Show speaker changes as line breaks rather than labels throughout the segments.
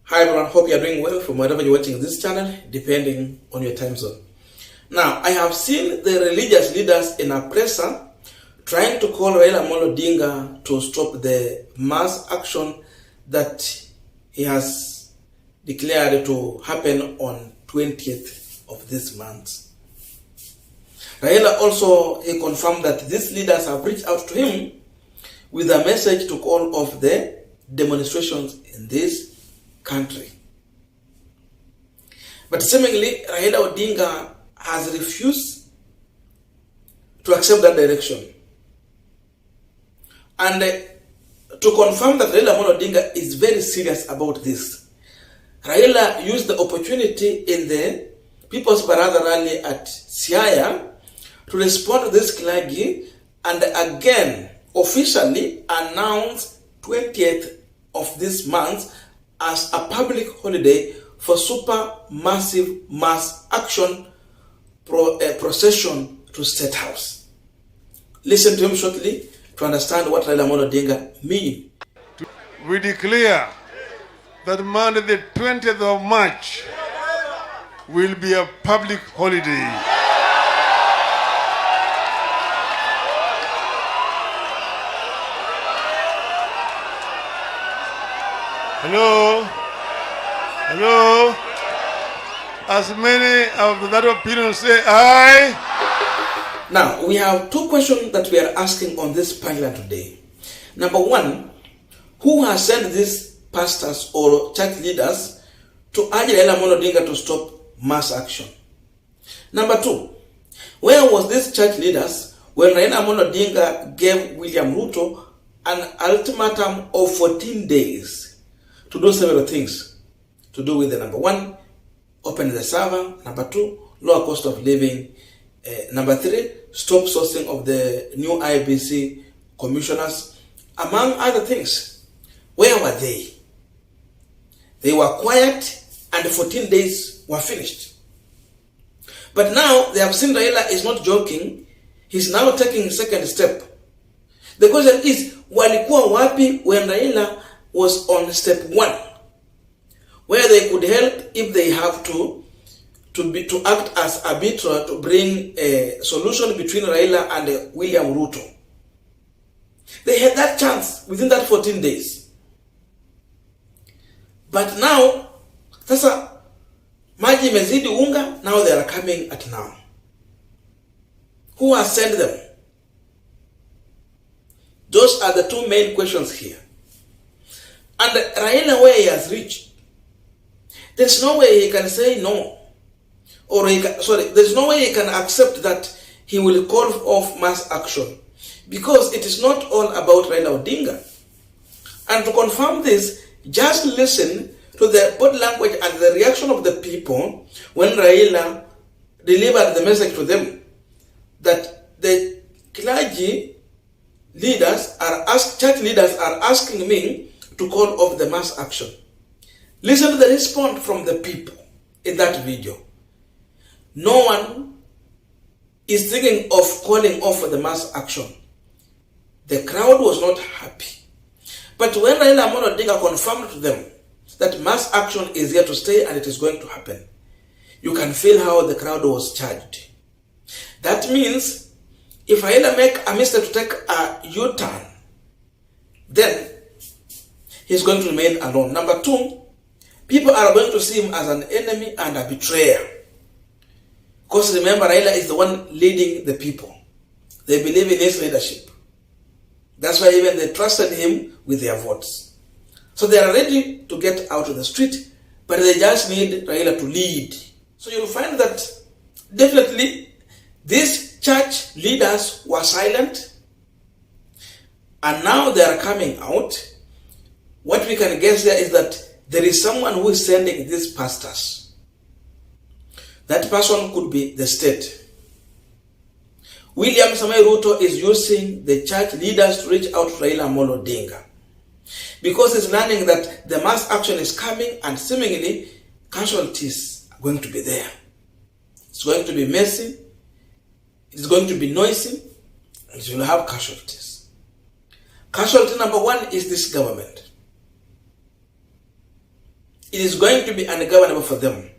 Hi everyone, hope you are doing well from wherever you're watching this channel, depending on your time zone. Now, I have seen the religious leaders in Apresa trying to call Raila Odinga to stop the mass action that he has declared to happen on 20th of this month. Raila also he confirmed that these leaders have reached out to him with a message to call off the demonstrations in this country. But seemingly, Raila Odinga has refused to accept that direction. And to confirm that Raila Odinga is very serious about this, Raila used the opportunity in the People's Parade rally at Siaya to respond to this Clergy and again officially announced 20th of this month as a public holiday for super massive mass action procession to Statehouse. Listen to him shortly to understand what Raila Odinga means.
We declare that Monday the 20th of March will be a public holiday. Hello? Hello? As many of that opinion say aye.
Now, we have two questions that we are asking on this Punchline today. Number one, who has sent these pastors or church leaders to urge Raila Odinga to stop mass action? Number two, where was these church leaders when Raila Odinga gave William Ruto an ultimatum of 14 days to do several things? To do with the number one, open the server. Number two, lower cost of living. Number three, stop sourcing of the new IBC commissioners, among other things. Where were they? They were quiet and 14 days were finished. But now they have seen Raila is not joking. He's now taking second step. The question is, walikuwa wapi when Raila was on step one, where they could help if they have to act as arbiter to bring a solution between Raila and William Ruto. They had that chance within that 14 days. But now, sasa maji mezidi unga, now they are coming at now. Who has sent them? Those are the two main questions here. And Raila, where he has reached, there's no way he can say no. Or there's no way he can accept that he will call off mass action. Because it is not all about Raila Odinga. And to confirm this, just listen to the body language and the reaction of the people when Raila delivered the message to them that the clergy leaders church leaders are asking me to call off the mass action. Listen to the response from the people in that video. No one is thinking of calling off the mass action. The crowd was not happy. But when Raila Odinga confirmed to them that mass action is here to stay and it is going to happen, you can feel how the crowd was charged. That means if Raila make a mistake to take a U-turn, then he's going to remain alone. Number two, people are going to see him as an enemy and a betrayer. Because remember, Raila is the one leading the people. They believe in his leadership. That's why even they trusted him with their votes. So they are ready to get out of the street, but they just need Raila to lead. So you'll find that definitely these church leaders were silent, and now they are coming out. What we can guess there is that there is someone who is sending these pastors. That person could be the state. William Samoei Ruto is using the church leaders to reach out to Raila Odinga because he's learning that the mass action is coming and seemingly casualties are going to be there. It's going to be messy, it's going to be noisy, and it will have casualties. Casualty number one is this government. it is going to be ungovernable for them.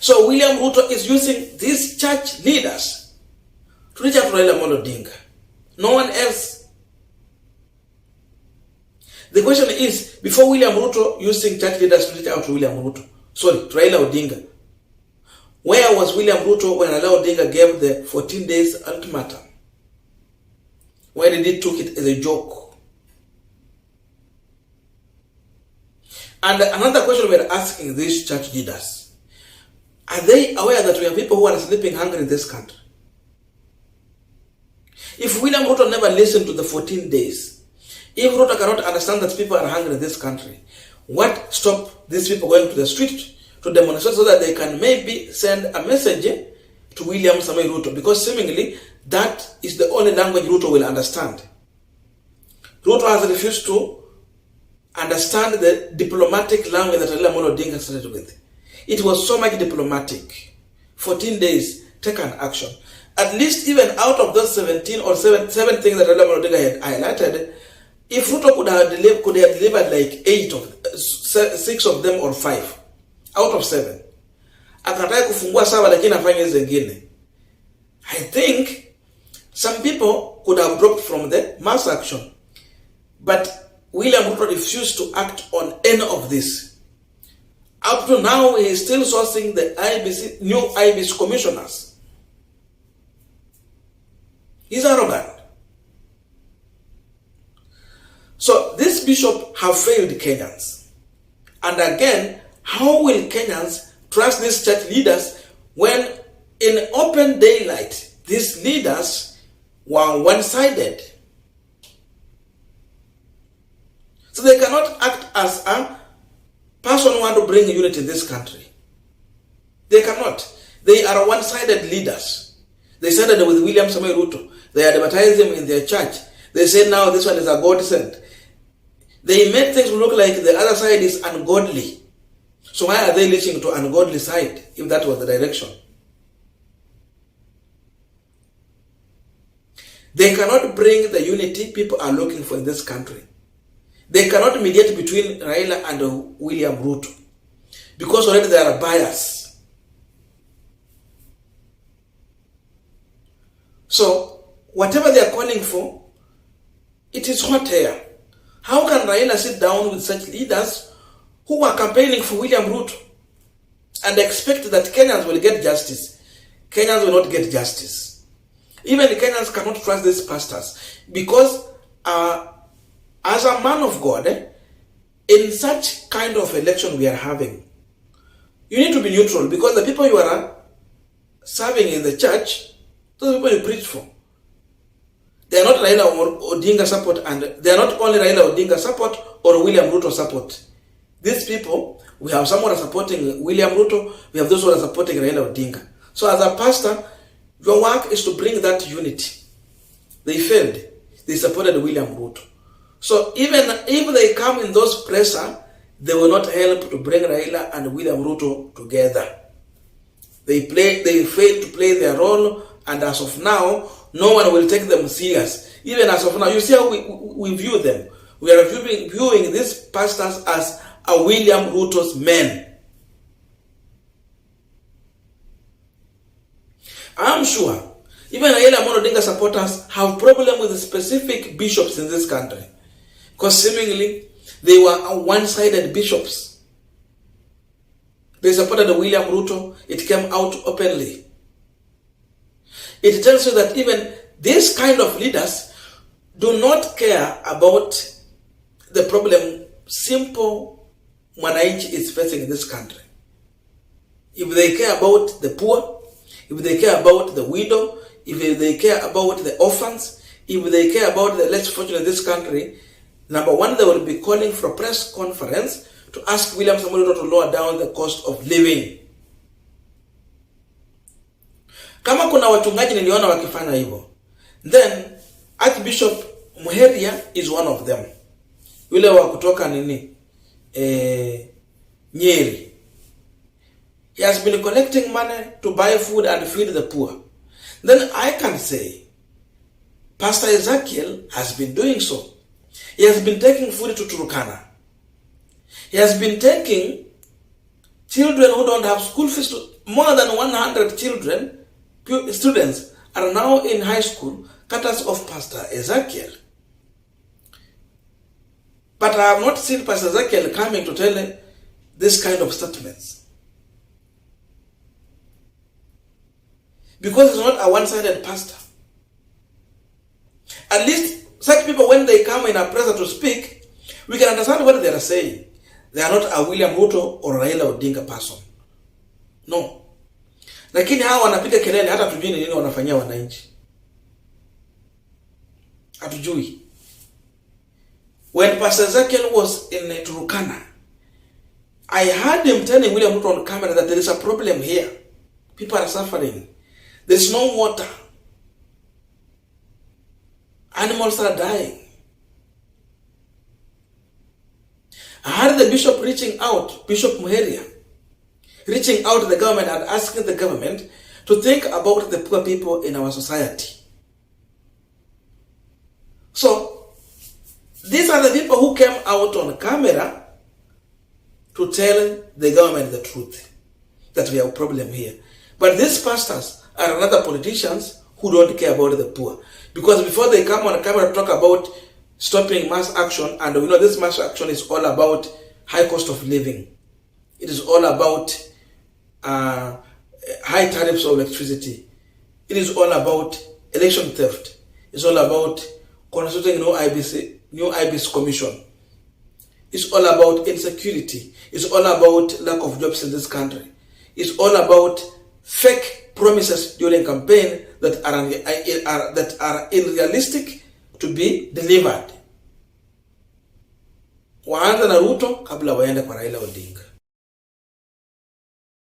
So William Ruto is using these church leaders to reach out to Raila Amolo Odinga. No one else. The question is, before William Ruto using church leaders to reach out to to Raila Odinga, where was William Ruto when Raila Odinga gave the 14 days ultimatum? Where did he took it as a joke? And another question we're asking these church leaders, are they aware that we have people who are sleeping hungry in this country? If William Ruto never listened to the 14 days, if Ruto cannot understand that people are hungry in this country, what stopped these people going to the street to demonstrate so that they can maybe send a message to William Samoei Ruto? Because seemingly that is the only language Ruto will understand. Ruto has refused to understand the diplomatic language that Raila Amolo Odinga started with. It was so much diplomatic. 14 days, take an action. At least even out of those 17 or 7 things that Raila Amolo Odinga had highlighted, if Ruto could have delivered like 6 of them or 5 out of 7, akatai kufungua sawa lakini afanye zingine, I think some people could have dropped from the mass action. But William Ruto refused to act on any of this. Up to now, he is still sourcing the new IBC commissioners. He's arrogant. So this bishop have failed Kenyans. And again, how will Kenyans trust these church leaders when in open daylight, these leaders were one-sided? So they cannot act as a person who want to bring unity in this country. They cannot. They are one-sided leaders. They sided with William Samoei Ruto. They advertised him in their church. They said now this one is a godsend. They made things look like the other side is ungodly. So why are they reaching to ungodly side if that was the direction? They cannot bring the unity people are looking for in this country. They cannot mediate between Raila and William Ruto because already there are bias. So whatever they are calling for, it is hot air. How can Raila sit down with such leaders who are campaigning for William Ruto and expect that Kenyans will get justice? Kenyans will not get justice. Even the Kenyans cannot trust these pastors because as a man of God, in such kind of election we are having, you need to be neutral because the people you are serving in the church, those people you preach for, they are not Raila Odinga support, and they are not only Raila Odinga support or William Ruto support. These people, we have some who are supporting William Ruto, we have those who are supporting Raila Odinga. So as a pastor, your work is to bring that unity. They failed. They supported William Ruto. So even if they come in those pressure, they will not help to bring Raila and William Ruto together. They failed to play their role, and as of now, no one will take them serious. Even as of now, you see how we view them. We are viewing these pastors as a William Ruto's men. I'm sure even Raila Amolo Odinga supporters have problem with the specific bishops in this country. Because seemingly, they were one-sided bishops. They supported William Ruto. It came out openly. It tells you that even these kind of leaders do not care about the problem simple mwananchi is facing in this country. If they care about the poor, if they care about the widow, if they care about the orphans, if they care about the less fortunate in this country, number one, they will be calling for a press conference to ask William Samoei Ruto to lower down the cost of living. Kama kuna wachungaji niliona wakifanya hivyo, then Archbishop Muheria is one of them. Yule wa kutoka Nyeri. He has been collecting money to buy food and feed the poor. Then I can say Pastor Ezekiel has been doing so. He has been taking food to Turkana. He has been taking children who don't have school fees. More than 100 children, students, are now in high school, cutters of Pastor Ezekiel. But I have not seen Pastor Ezekiel coming to tell this kind of statements. Because he's not a one-sided pastor. At least such people, when they come in our presence to speak, we can understand what they are saying. They are not a William Ruto or Raila Odinga person. No. Lakini hawa wanapiga kelele hata tujui nini wanafanyia wananchi. Hatujui. When Pastor Ezekiel was in Turkana, I heard him telling William Ruto on camera that there is a problem here. People are suffering. There is no water. Animals are dying. I heard the bishop reaching out, Bishop Muheria, reaching out to the government and asking the government to think about the poor people in our society. So, these are the people who came out on camera to tell the government the truth, that we have a problem here. But these pastors are another politicians who don't care about the poor. Because before they come on camera to talk about stopping mass action, and we know this mass action is all about high cost of living. It is all about high tariffs of electricity. It is all about election theft. It's all about constituting new IBC commission. It's all about insecurity. It's all about lack of jobs in this country. It's all about fake promises during campaign that are unrealistic to be delivered. Waanza na Ruto kabla waende kwa Raila Odinga.